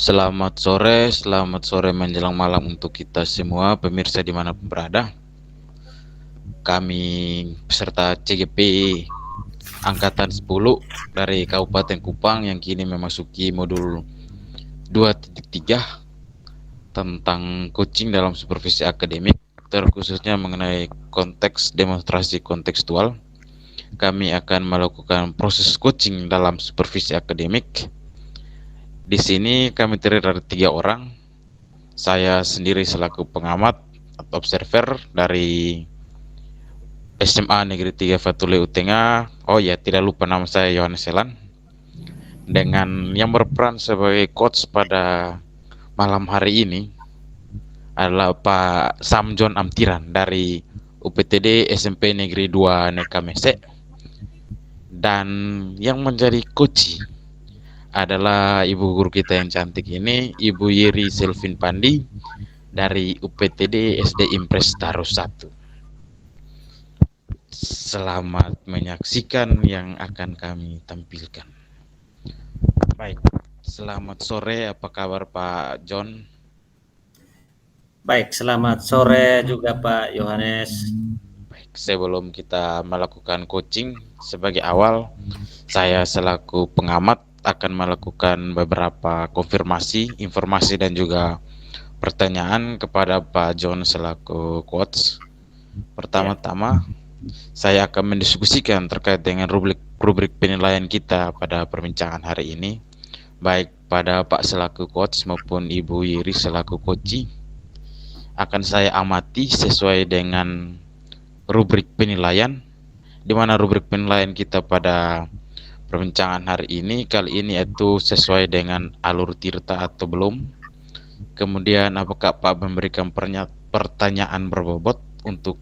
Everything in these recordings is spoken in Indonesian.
Selamat sore menjelang malam untuk kita semua pemirsa dimanapun berada. Kami peserta CGP Angkatan 10 dari Kabupaten Kupang yang kini memasuki modul 2.3 tentang coaching dalam supervisi akademik, terkhususnya mengenai konteks demonstrasi kontekstual. Kami akan melakukan proses coaching dalam supervisi akademik. Di sini kami terdiri dari 3 orang. Saya sendiri selaku pengamat atau observer dari SMA Negeri 3 Fatule Utenga. Oh ya, tidak lupa nama saya Yohanes Selan. Dengan yang berperan sebagai coach pada malam hari ini adalah Pak Samjon Amtiran dari UPTD SMP Negeri 2 Nekamese. Dan yang menjadi coach adalah ibu guru kita yang cantik ini, Ibu Yeri Selvin Pandi dari UPTD SD Impres Taros 1. Selamat menyaksikan yang akan kami tampilkan. Baik, selamat sore, apa kabar Pak John? Baik, selamat sore juga Pak Yohanes. Baik, sebelum kita melakukan coaching, sebagai awal, saya selaku pengamat akan melakukan beberapa konfirmasi, informasi dan juga pertanyaan kepada Pak John selaku coach. Pertama-tama, saya akan mendiskusikan terkait dengan rubrik penilaian kita pada perbincangan hari ini, baik pada Pak selaku coach maupun Ibu Yiri selaku coach. Akan saya amati sesuai dengan rubrik penilaian, di mana rubrik penilaian kita pada perbincangan hari ini kali ini itu sesuai dengan alur tirta atau belum. Kemudian apakah Pak memberikan pertanyaan berbobot untuk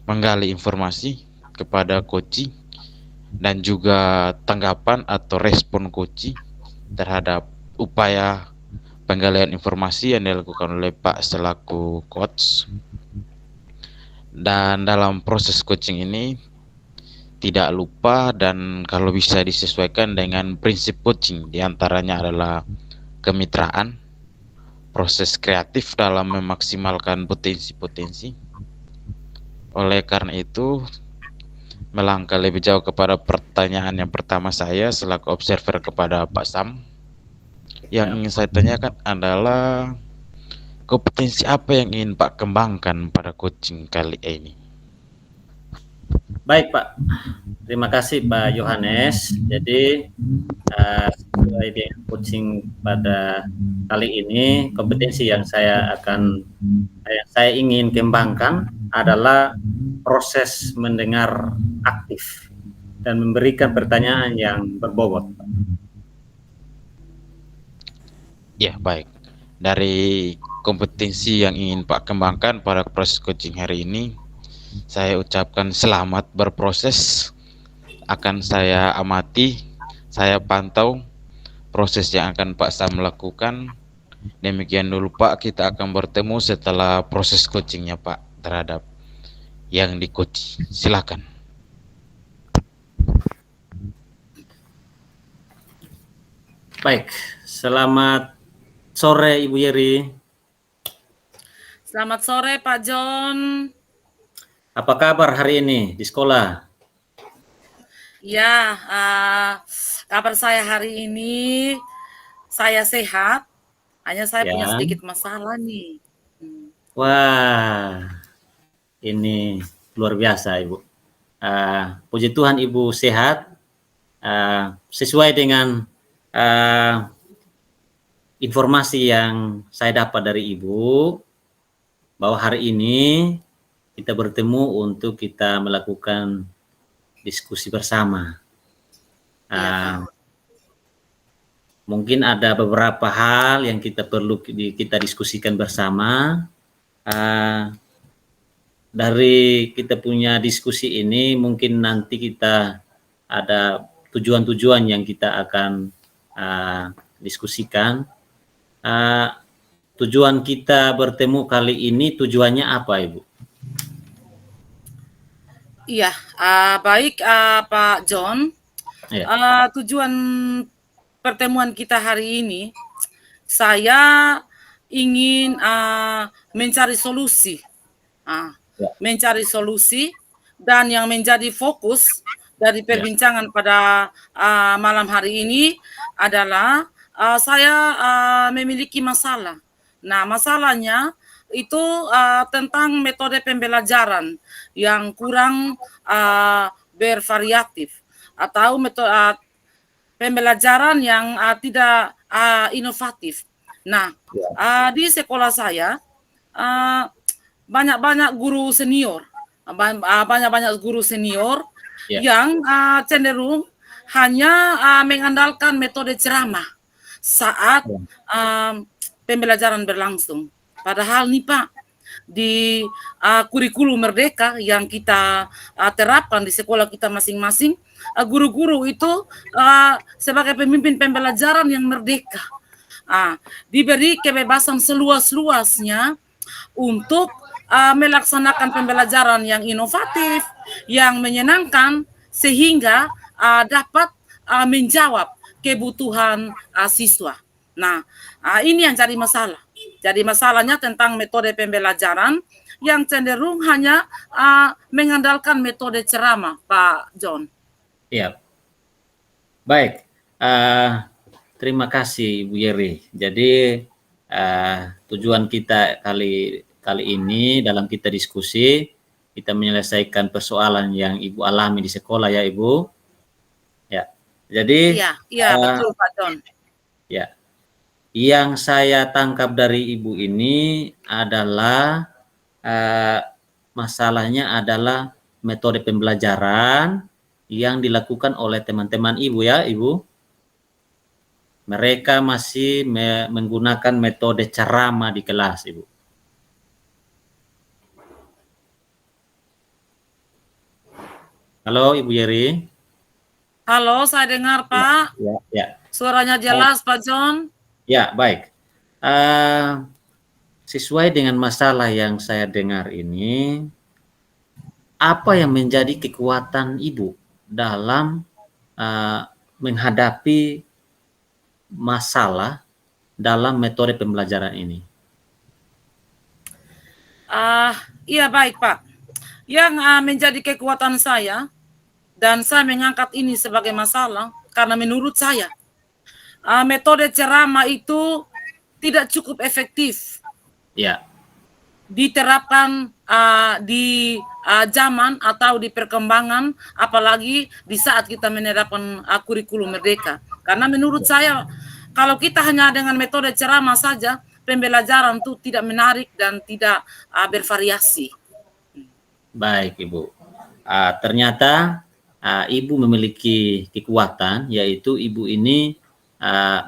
menggali informasi kepada coach dan juga tanggapan atau respon coach terhadap upaya penggalian informasi yang dilakukan oleh Pak selaku coach. Dan dalam proses coaching ini tidak lupa dan kalau bisa disesuaikan dengan prinsip coaching, diantaranya adalah kemitraan, proses kreatif dalam memaksimalkan potensi-potensi. Oleh karena itu, melangkah lebih jauh kepada pertanyaan yang pertama saya selaku observer kepada Pak Sam. Yang ingin saya tanyakan adalah kompetensi apa yang ingin Pak kembangkan pada coaching kali ini? Baik Pak, terima kasih Pak Yohanes. Jadi sesuai dengan coaching pada kali ini, kompetensi yang saya ingin kembangkan adalah proses mendengar aktif dan memberikan pertanyaan yang berbobot. Ya, baik. Dari kompetensi yang ingin Pak kembangkan pada proses coaching hari ini, saya ucapkan selamat berproses. Akan saya amati, saya pantau proses yang akan Pak Sam lakukan. Demikian dulu Pak, kita akan bertemu setelah proses coachingnya Pak terhadap yang di coach. Silakan. Baik, selamat sore Ibu Yeri. Selamat sore Pak John. Apa kabar hari ini di sekolah? Ya, kabar saya hari ini saya sehat. Hanya saya punya sedikit masalah nih. Wah, ini luar biasa Ibu. Puji Tuhan Ibu sehat. Sesuai dengan informasi yang saya dapat dari Ibu, bahwa hari ini kita bertemu untuk kita melakukan diskusi bersama. Mungkin ada beberapa hal yang kita perlu kita diskusikan bersama. Dari kita punya diskusi ini, mungkin nanti kita ada tujuan-tujuan yang kita akan diskusikan. Tujuan kita bertemu kali ini, tujuannya apa Ibu? Iya, baik Pak John. Tujuan pertemuan kita hari ini, saya ingin mencari solusi. Mencari solusi, dan yang menjadi fokus dari perbincangan pada malam hari ini adalah saya memiliki masalah. Nah, masalahnya itu tentang metode pembelajaran yang kurang bervariatif, atau metode pembelajaran yang tidak inovatif. Nah, di sekolah saya banyak-banyak guru senior, yang cenderung hanya mengandalkan metode ceramah saat pembelajaran berlangsung. Padahal nih Pak, di kurikulum Merdeka yang kita terapkan di sekolah kita masing-masing, guru-guru itu sebagai pemimpin pembelajaran yang merdeka, diberi kebebasan seluas-luasnya untuk melaksanakan pembelajaran yang inovatif, yang menyenangkan, sehingga dapat menjawab kebutuhan siswa. Nah, ini yang jadi masalah. Jadi masalahnya tentang metode pembelajaran yang cenderung hanya mengandalkan metode ceramah, Pak John. Iya. Baik. Terima kasih Ibu Yeri. Jadi tujuan kita kali ini dalam kita diskusi, kita menyelesaikan persoalan yang Ibu alami di sekolah ya Ibu. Ya. Jadi iya betul Pak John. Ya. Yang saya tangkap dari Ibu ini adalah masalahnya adalah metode pembelajaran yang dilakukan oleh teman-teman Ibu ya Ibu. Mereka masih menggunakan metode ceramah di kelas Ibu. Halo Ibu Yeri. Halo, saya dengar Pak. Ya. Suaranya jelas Pak John. Ya, baik. Sesuai dengan masalah yang saya dengar ini, apa yang menjadi kekuatan Ibu dalam menghadapi masalah dalam metode pembelajaran ini? Iya baik Pak. Yang menjadi kekuatan saya, dan saya mengangkat ini sebagai masalah karena menurut saya metode ceramah itu tidak cukup efektif diterapkan di zaman atau di perkembangan, apalagi di saat kita menerapkan kurikulum Merdeka. Karena menurut saya kalau kita hanya dengan metode ceramah saja, pembelajaran itu tidak menarik dan tidak bervariasi. Baik Ibu, ternyata Ibu memiliki kekuatan, yaitu Ibu ini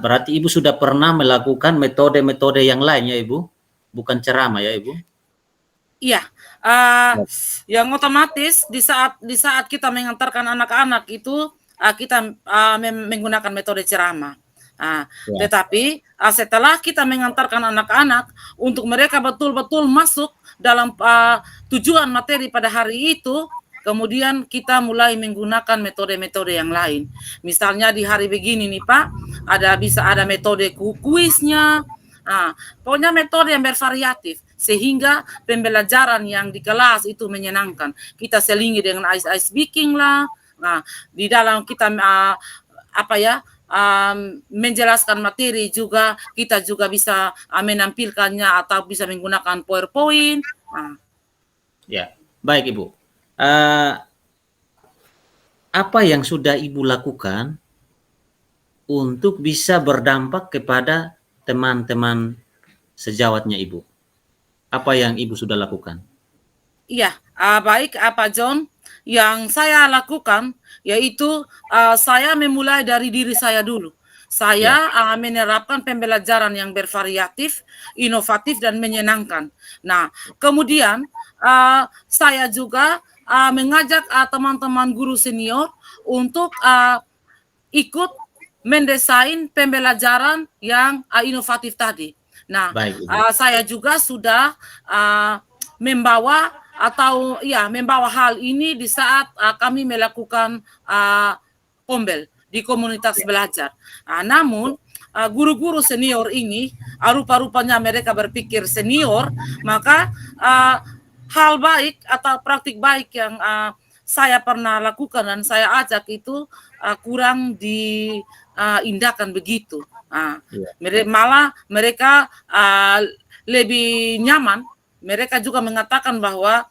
berarti Ibu sudah pernah melakukan metode-metode yang lain ya Ibu, bukan ceramah ya Ibu? Iya, yang otomatis di saat kita mengantarkan anak-anak itu kita menggunakan metode ceramah. Tetapi setelah kita mengantarkan anak-anak untuk mereka betul-betul masuk dalam tujuan materi pada hari itu, kemudian kita mulai menggunakan metode-metode yang lain. Misalnya di hari begini nih Pak, bisa ada metode kuisnya, pokoknya metode yang bervariatif sehingga pembelajaran yang di kelas itu menyenangkan. Kita selingi dengan ice speaking lah. Nah, di dalam kita menjelaskan materi juga, kita juga bisa menampilkannya atau bisa menggunakan PowerPoint. Ya, baik Ibu. Apa yang sudah Ibu lakukan untuk bisa berdampak kepada teman-teman sejawatnya Ibu? Apa yang Ibu sudah lakukan? Iya, baik Pak John. Yang saya lakukan yaitu saya memulai dari diri saya dulu. Saya menerapkan pembelajaran yang bervariatif, inovatif, dan menyenangkan. Nah, kemudian saya juga mengajak teman-teman guru senior untuk ikut mendesain pembelajaran yang inovatif tadi. Nah, saya juga sudah membawa hal ini di saat kami melakukan Pombel di komunitas belajar. Namun guru-guru senior ini, rupa-rupanya mereka berpikir senior, maka hal baik atau praktik baik yang saya pernah lakukan dan saya ajak itu kurang diindahkan begitu. Malah mereka lebih nyaman. Mereka juga mengatakan bahwa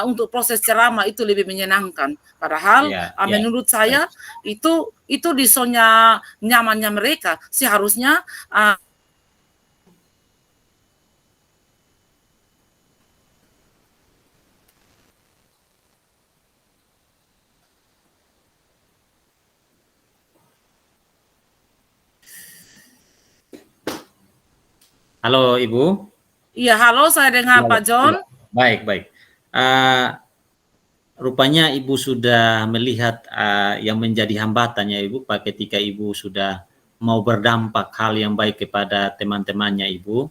untuk proses ceramah itu lebih menyenangkan. Padahal menurut saya itu di zona nyamannya mereka. Seharusnya Halo Ibu. Iya, halo, saya dengar Pak John. Baik, baik. Rupanya Ibu sudah melihat yang menjadi hambatannya Ibu, Pak, ketika Ibu sudah mau berdampak hal yang baik kepada teman-temannya Ibu.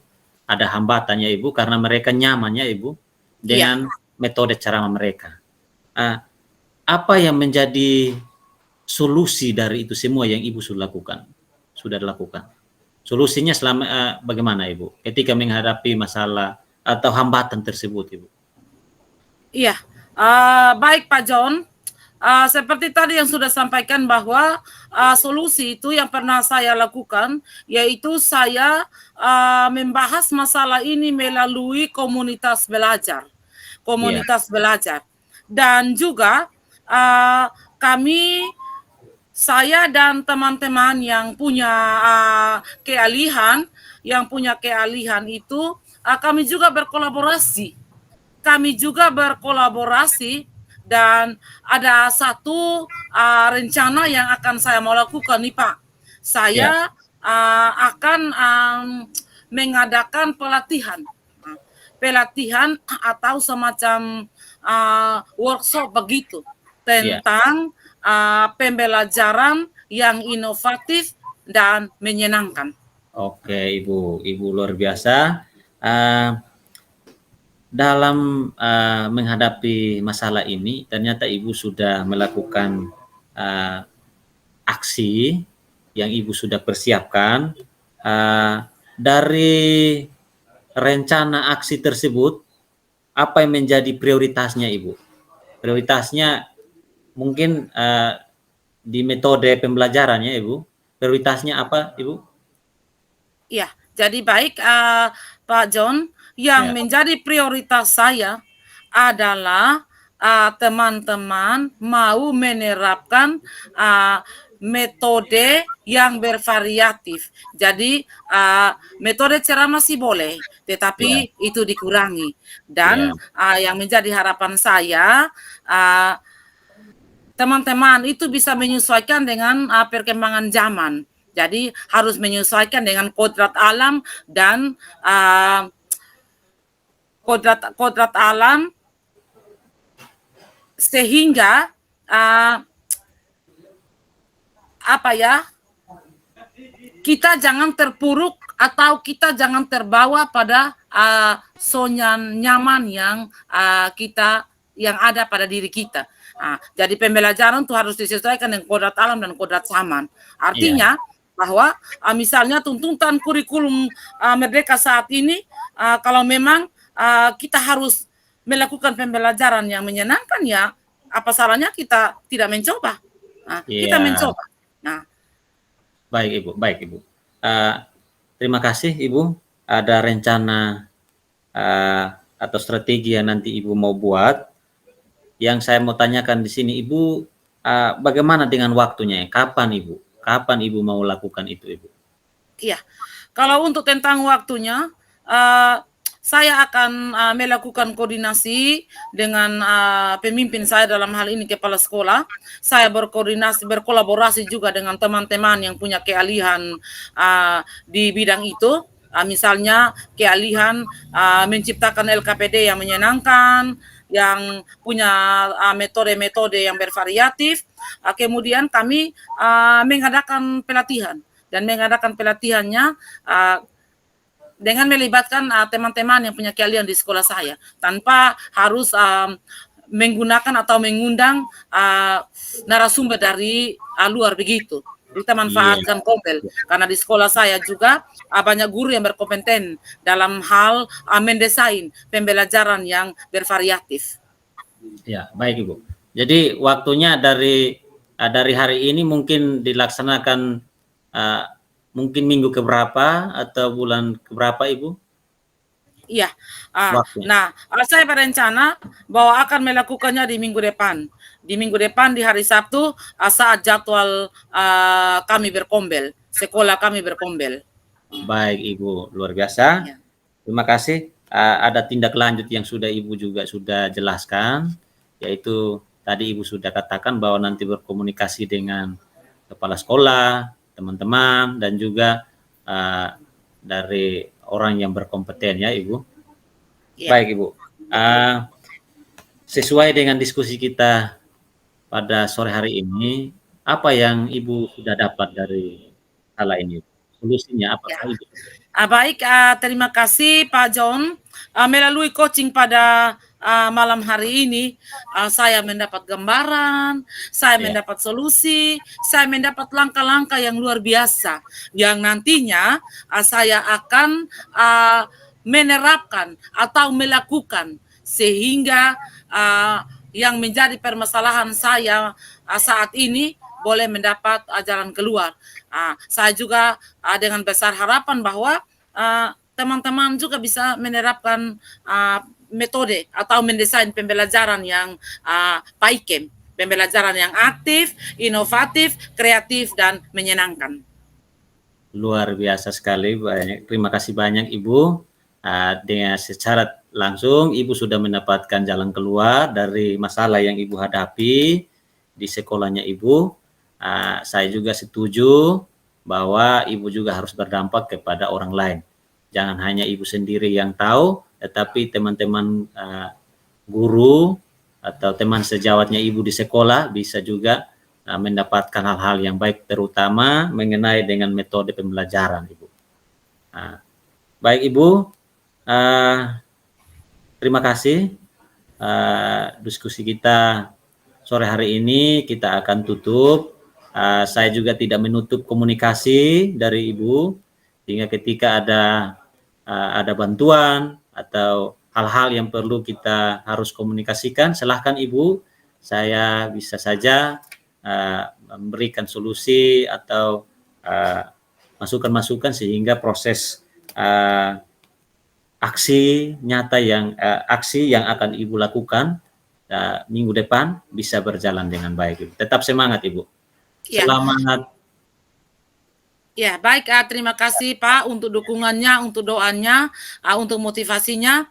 Ada hambatannya Ibu karena mereka nyamannya Ibu dengan metode ceramah mereka. Apa yang menjadi solusi dari itu semua yang Ibu sudah lakukan? Solusinya selama bagaimana Ibu ketika menghadapi masalah atau hambatan tersebut Ibu? Iya, baik Pak John. Seperti tadi yang sudah sampaikan bahwa solusi itu yang pernah saya lakukan, yaitu saya membahas masalah ini melalui komunitas belajar. Dan juga saya dan teman-teman yang punya keahlian itu kami juga berkolaborasi. Dan ada satu rencana yang akan saya mau lakukan nih Pak. Saya akan mengadakan pelatihan atau semacam workshop begitu tentang pembelajaran yang inovatif dan menyenangkan. Oke, Ibu luar biasa. Dalam menghadapi masalah ini, ternyata Ibu sudah melakukan aksi yang Ibu sudah persiapkan. Dari rencana aksi tersebut, apa yang menjadi prioritasnya Ibu? Prioritasnya mungkin di metode pembelajarannya Ibu, prioritasnya apa Ibu? Iya, jadi baik Pak John, yang menjadi prioritas saya adalah teman-teman mau menerapkan metode yang bervariatif. Jadi metode ceramah sih boleh, tetapi itu dikurangi. Dan yang menjadi harapan saya, teman-teman itu bisa menyesuaikan dengan perkembangan zaman. Jadi harus menyesuaikan dengan kodrat alam dan kodrat alam, sehingga kita jangan terpuruk atau kita jangan terbawa pada zona nyaman yang ada pada diri kita. Jadi pembelajaran itu harus disesuaikan dengan kodrat alam dan kodrat zaman. Artinya bahwa misalnya tuntutan kurikulum Merdeka saat ini, kalau memang kita harus melakukan pembelajaran yang menyenangkan, ya apa salahnya kita tidak mencoba? Kita mencoba. Baik Ibu. Terima kasih Ibu. Ada rencana atau strategi yang nanti Ibu mau buat. Yang saya mau tanyakan di sini Ibu, bagaimana dengan waktunya? Kapan Ibu mau lakukan itu Ibu? Iya, kalau untuk tentang waktunya, saya akan melakukan koordinasi dengan pemimpin saya, dalam hal ini kepala sekolah. Saya berkolaborasi juga dengan teman-teman yang punya keahlian di bidang itu. Misalnya keahlian menciptakan LKPD yang menyenangkan, yang punya metode-metode yang bervariatif. Kemudian kami mengadakan pelatihan, dan mengadakan pelatihannya dengan melibatkan teman-teman yang punya keahlian di sekolah saya, tanpa harus menggunakan atau mengundang narasumber dari luar begitu. kita manfaatkan Kombel karena di sekolah saya juga banyak guru yang berkompeten dalam hal mendesain pembelajaran yang bervariatif. Ya, baik Ibu. Jadi waktunya dari hari ini mungkin dilaksanakan mungkin minggu keberapa atau bulan keberapa Ibu? Iya. Nah, saya berencana bahwa akan melakukannya di minggu depan. Di minggu depan di hari Sabtu saat jadwal kami berkombel, sekolah kami berkombel. Baik Ibu, luar biasa. Ya. Terima kasih. Ada tindak lanjut yang sudah Ibu juga sudah jelaskan, yaitu tadi Ibu sudah katakan bahwa nanti berkomunikasi dengan kepala sekolah, teman-teman, dan juga dari orang yang berkompeten ya Ibu. Ya. Baik Ibu. Sesuai dengan diskusi kita pada sore hari ini, apa yang Ibu sudah dapat dari hal ini? Solusinya apa? Ya. Ibu? Baik, terima kasih Pak John. Melalui coaching pada malam hari ini, saya mendapat gambaran, saya mendapat solusi, saya mendapat langkah-langkah yang luar biasa yang nantinya saya akan menerapkan atau melakukan sehingga yang menjadi permasalahan saya saat ini boleh mendapat jalan keluar. Saya juga dengan besar harapan bahwa teman-teman juga bisa menerapkan metode atau mendesain pembelajaran yang PAIKEM, pembelajaran yang aktif, inovatif, kreatif, dan menyenangkan. Luar biasa sekali, terima kasih banyak Ibu. Dengan secara langsung Ibu sudah mendapatkan jalan keluar dari masalah yang Ibu hadapi di sekolahnya Ibu. Saya juga setuju bahwa Ibu juga harus berdampak kepada orang lain. Jangan hanya Ibu sendiri yang tahu, tetapi teman-teman guru atau teman sejawatnya Ibu di sekolah bisa juga mendapatkan hal-hal yang baik, terutama mengenai dengan metode pembelajaran Ibu. Baik Ibu, terima kasih. Diskusi kita sore hari ini kita akan tutup. Saya juga tidak menutup komunikasi dari Ibu, sehingga ketika ada bantuan atau hal-hal yang perlu kita harus komunikasikan, silahkan Ibu, saya bisa saja memberikan solusi atau masukan-masukan sehingga proses aksi nyata aksi yang akan Ibu lakukan minggu depan bisa berjalan dengan baik Ibu. Tetap semangat Ibu. Ya. Selamat. Ya, baik. Terima kasih Pak untuk dukungannya, untuk doanya, untuk motivasinya.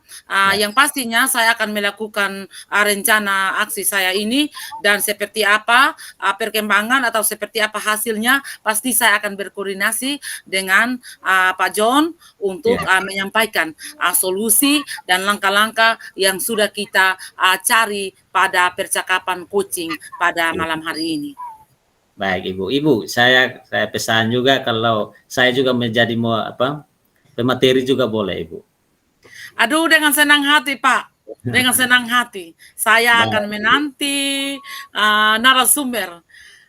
Yang pastinya saya akan melakukan rencana aksi saya ini, dan seperti apa perkembangan atau seperti apa hasilnya, pasti saya akan berkoordinasi dengan Pak John untuk menyampaikan solusi dan langkah-langkah yang sudah kita cari pada percakapan coaching pada malam hari ini. Baik Ibu, saya pesan juga kalau saya juga menjadi pemateri juga boleh Ibu. Aduh, dengan senang hati Pak, dengan senang hati. Saya akan menanti narasumber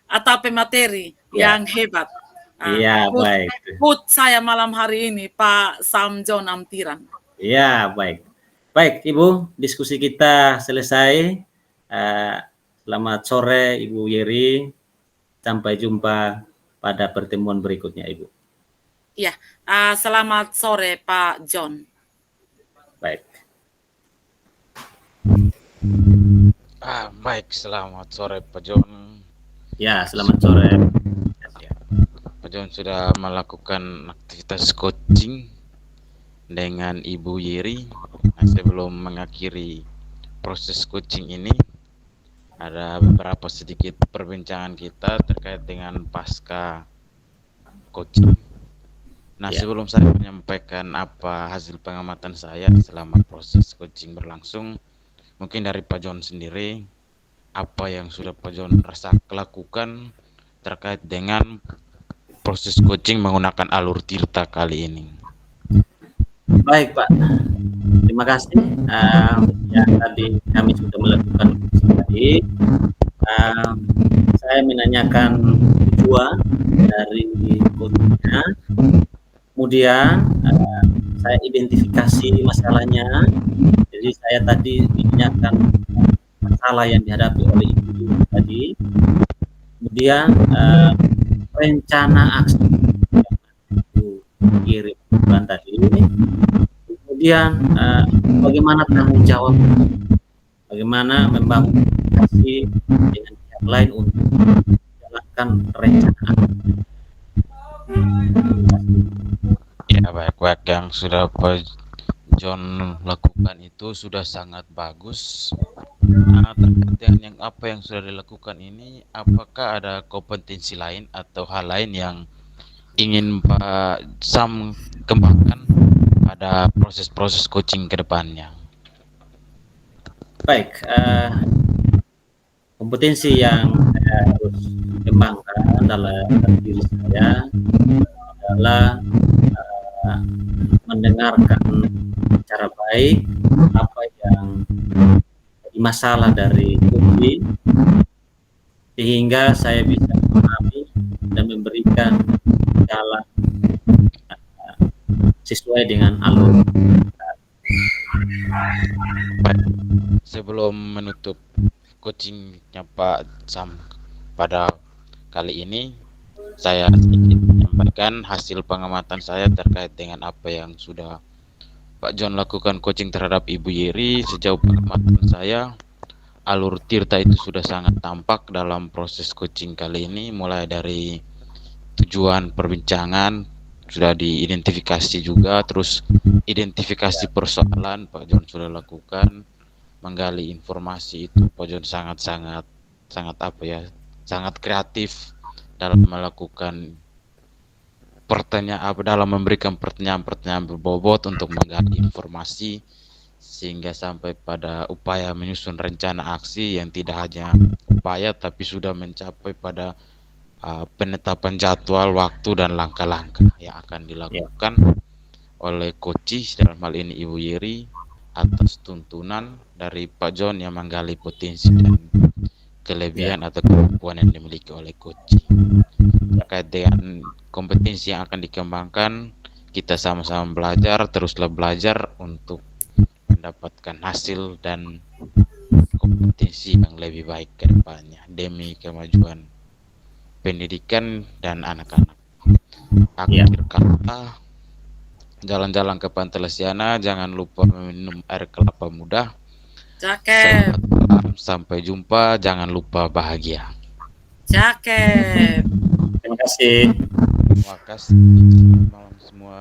atau pemateri yang hebat. Iya, baik. Put saya malam hari ini Pak Sam John Amtiran. Iya, baik. Baik Ibu, diskusi kita selesai. Selamat sore Ibu Yeri. Sampai jumpa pada pertemuan berikutnya, Ibu. Ya, selamat sore, Pak John. Baik. Baik, selamat sore, Pak John. Ya, selamat sore. Ya, Pak John sudah melakukan aktivitas coaching dengan Ibu Yeri. Sebelum mengakhiri proses coaching ini, ada beberapa sedikit perbincangan kita terkait dengan pasca coaching. Nah, sebelum saya menyampaikan apa hasil pengamatan saya selama proses coaching berlangsung, mungkin dari Pak John sendiri, apa yang sudah Pak John rasa lakukan terkait dengan proses coaching menggunakan alur Tirta kali ini? Baik Pak, terima kasih. Ya, tadi kami sudah melakukan tadi. Saya saya menanyakan tujuan dari coachingnya, kemudian saya identifikasi masalahnya. Jadi saya tadi menanyakan masalah yang dihadapi oleh ibu tadi, kemudian rencana aksi yang ibu kirim bulan tadi, kemudian bagaimana tanggung jawab, bagaimana membangun komunikasi dengan pihak lain untuk menjalankan rencana aksi. Ya, baik-baik, yang sudah Pak John lakukan itu sudah sangat bagus. Terkait dengan apa yang sudah dilakukan ini, apakah ada kompetensi lain atau hal lain yang ingin Pak Sam kembangkan pada proses-proses coaching ke depannya? Baik, kompetensi yang saya harus kembangkan dalam diri saya adalah mendengarkan secara baik apa yang jadi masalah dari coaching, sehingga saya bisa memahami dan memberikan jalan sesuai dengan alur. Baik, sebelum menutup coachingnya Pak Sam pada kali ini, saya sedikit menyampaikan hasil pengamatan saya terkait dengan apa yang sudah Pak John lakukan coaching terhadap Ibu Yeri. Sejauh pengamatan saya, alur Tirta itu sudah sangat tampak dalam proses coaching kali ini, mulai dari tujuan perbincangan sudah diidentifikasi juga, terus identifikasi persoalan Pak John sudah lakukan, menggali informasi itu Pak John sangat sangat kreatif dalam melakukan dalam memberikan pertanyaan-pertanyaan berbobot untuk menggali informasi, sehingga sampai pada upaya menyusun rencana aksi yang tidak hanya upaya tapi sudah mencapai pada penetapan jadwal, waktu, dan langkah-langkah yang akan dilakukan oleh coach dalam hal ini Ibu Yeri atas tuntunan dari Pak John yang menggali potensi dan kelebihan atau kemampuan yang dimiliki oleh coach. Terkait dengan kompetensi yang akan dikembangkan, kita sama-sama belajar, teruslah belajar untuk mendapatkan hasil dan kompetensi yang lebih baik ke depannya demi kemajuan pendidikan dan anak-anak. Akhir kata, jalan-jalan ke Pantai Lesiana, jangan lupa minum air kelapa muda. Cakep. Selamat malam, sampai jumpa, jangan lupa bahagia. Cakep. Terima kasih. Terima kasih. Selamat malam semua.